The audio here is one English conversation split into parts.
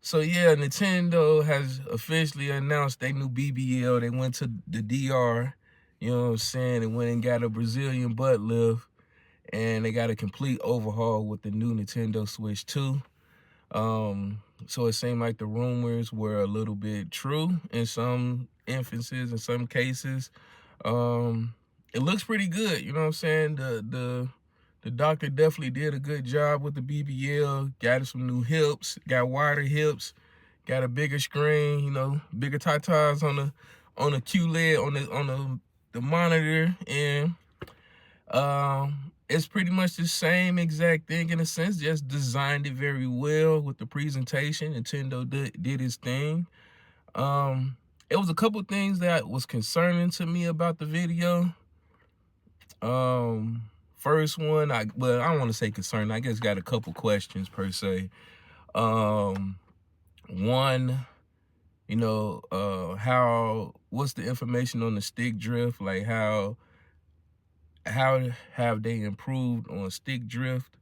So yeah, Nintendo has officially announced they new BBL. They went to the DR, you know what I'm saying? They went and got a Brazilian butt lift, and they got a complete overhaul with the new Nintendo Switch 2. So it seemed like the rumors were a little bit true in some instances, in some cases. It looks pretty good, you know what I'm saying? The doctor definitely did a good job with the BBL, got some new hips, got wider hips, got a bigger screen, you know, bigger tatas on the QLED on the monitor, and it's pretty much the same exact thing in a sense, just designed it very well with the presentation. Nintendo did its thing. It was a couple things that was concerning to me about the video. First one, I don't want to say concerning. I guess got a couple questions per se. One, you know, what's the information on the stick drift? Like how have they improved on stick drift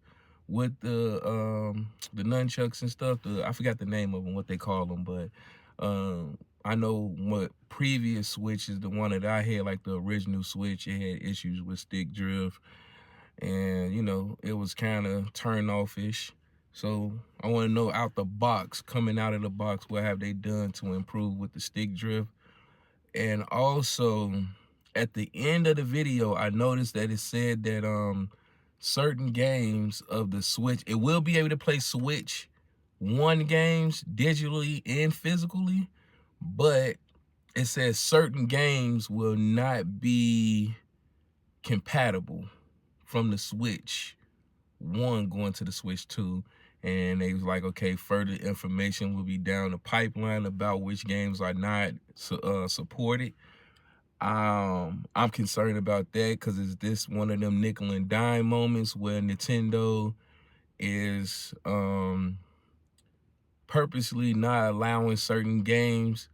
with the nunchucks and stuff? I forgot the name of them, what they call them, but I know what previous Switches, the one that I had, like the original Switch, it had issues with stick drift, and you know, it was kind of turn off-ish. So I want to know, out the box, coming out of the box, what have they done to improve with the stick drift? And also, at the end of the video, I noticed that it said that certain games of the Switch, it will be able to play Switch 1 games digitally and physically, but it says certain games will not be compatible from the Switch 1 going to the Switch 2. And they was like, okay, further information will be down the pipeline about which games are not supported. I'm concerned about that, because is this one of them nickel and dime moments where Nintendo is purposely not allowing certain games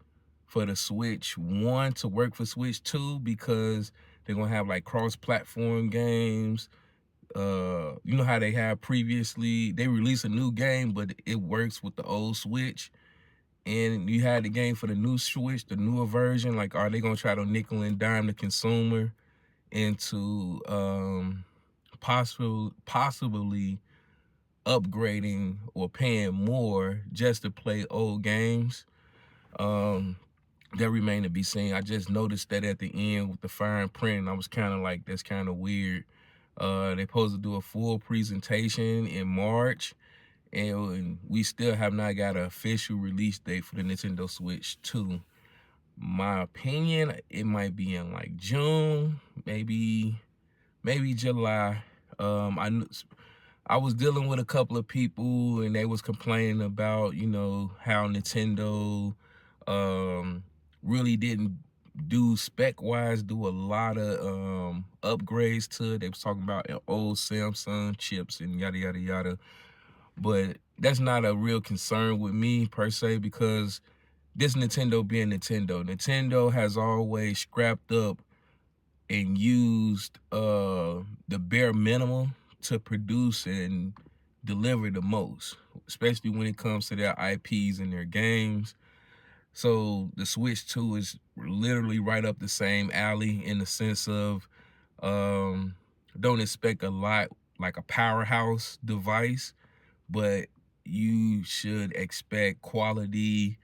for the Switch 1 to work for Switch 2, because they're gonna have like cross-platform games. You know how they have previously, they release a new game, but it works with the old Switch, and you had the game for the new Switch, the newer version. Like, are they gonna try to nickel and dime the consumer into possibly upgrading or paying more just to play old games? That remain to be seen. I just noticed that at the end with the fine print, and I was kind of like, that's kind of weird. They supposed to do a full presentation in March, and we still have not got an official release date for the Nintendo Switch 2. My opinion, it might be in like June, maybe July. I was dealing with a couple of people, and they was complaining about, you know, how Nintendo really didn't do spec-wise, do a lot of upgrades to it. They was talking about old Samsung chips and yada, yada, yada. But that's not a real concern with me per se, because this Nintendo being Nintendo, Nintendo has always scrapped up and used the bare minimum to produce and deliver the most, especially when it comes to their IPs and their games. So the Switch 2 is literally right up the same alley, in the sense of don't expect a lot, like a powerhouse device, but you should expect quality,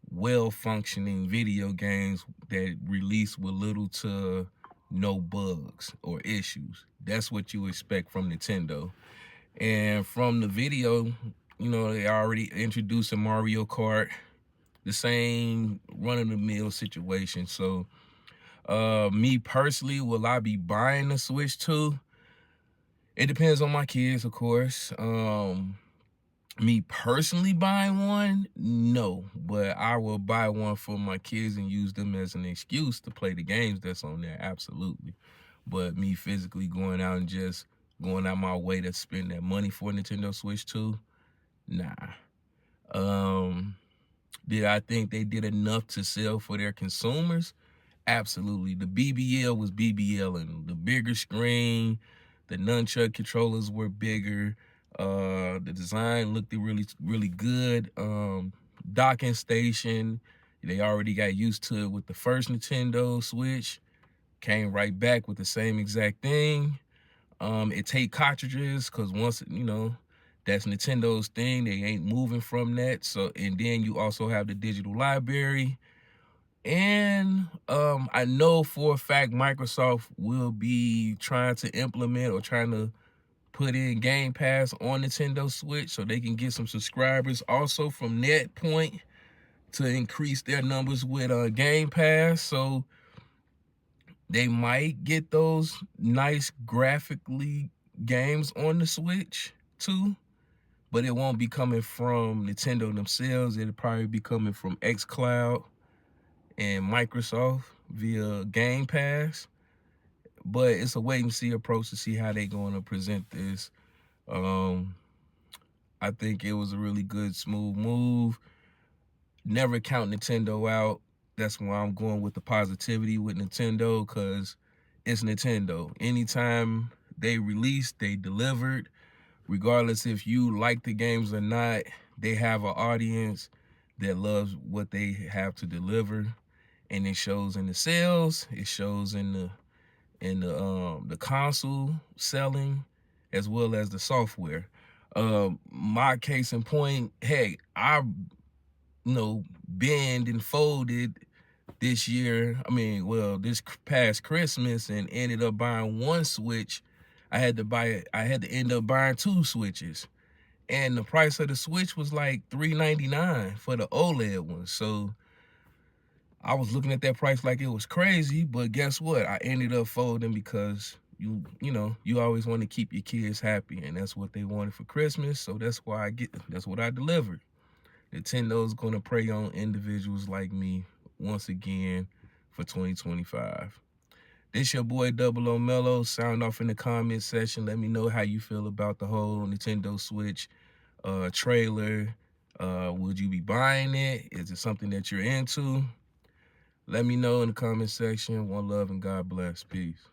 well-functioning video games that release with little to no bugs or issues. That's what you expect from Nintendo. And from the video, you know, they already introduced a Mario Kart, the same run-of-the-mill situation. So me personally, will I be buying the Switch 2? It depends on my kids, of course. Me personally buying one, no, but I will buy one for my kids and use them as an excuse to play the games that's on there, absolutely. But me physically going out and just going out my way to spend that money for Nintendo Switch 2, nah. Did I think they did enough to sell for their consumers? Absolutely. The BBL was BBL, and the bigger screen, the nunchuck controllers were bigger. The design looked really good. Docking station, they already got used to it with the first Nintendo Switch. Came right back with the same exact thing. It take cartridges, because once, that's Nintendo's thing. They ain't moving from that. So, and then you also have the digital library. And I know for a fact Microsoft will be trying to implement or trying to put in Game Pass on Nintendo Switch so they can get some subscribers also from that point to increase their numbers with Game Pass. So they might get those nice graphically games on the Switch too, but it won't be coming from Nintendo themselves. It'll probably be coming from xCloud and Microsoft via Game Pass. But it's a wait and see approach to see how they're going to present this. I think it was a really good, smooth move. Never count Nintendo out. That's why I'm going with the positivity with Nintendo, because it's Nintendo. Anytime they released, they delivered. Regardless if you like the games or not, they have an audience that loves what they have to deliver. And it shows in the sales, it shows in the console selling, as well as the software. My case in point, hey, I bend and folded this year. This past Christmas, and ended up buying one Switch. I had to end up buying two Switches. And the price of the Switch was like $399 for the OLED one. So I was looking at that price like it was crazy, but guess what? I ended up folding because you always want to keep your kids happy, and that's what they wanted for Christmas. So that's what I delivered. Nintendo's gonna prey on individuals like me once again for 2025. This your boy Double O Melo. Sound off in the comment section. Let me know how you feel about the whole Nintendo Switch trailer. Would you be buying it? Is it something that you're into? Let me know in the comment section. One love and God bless. Peace.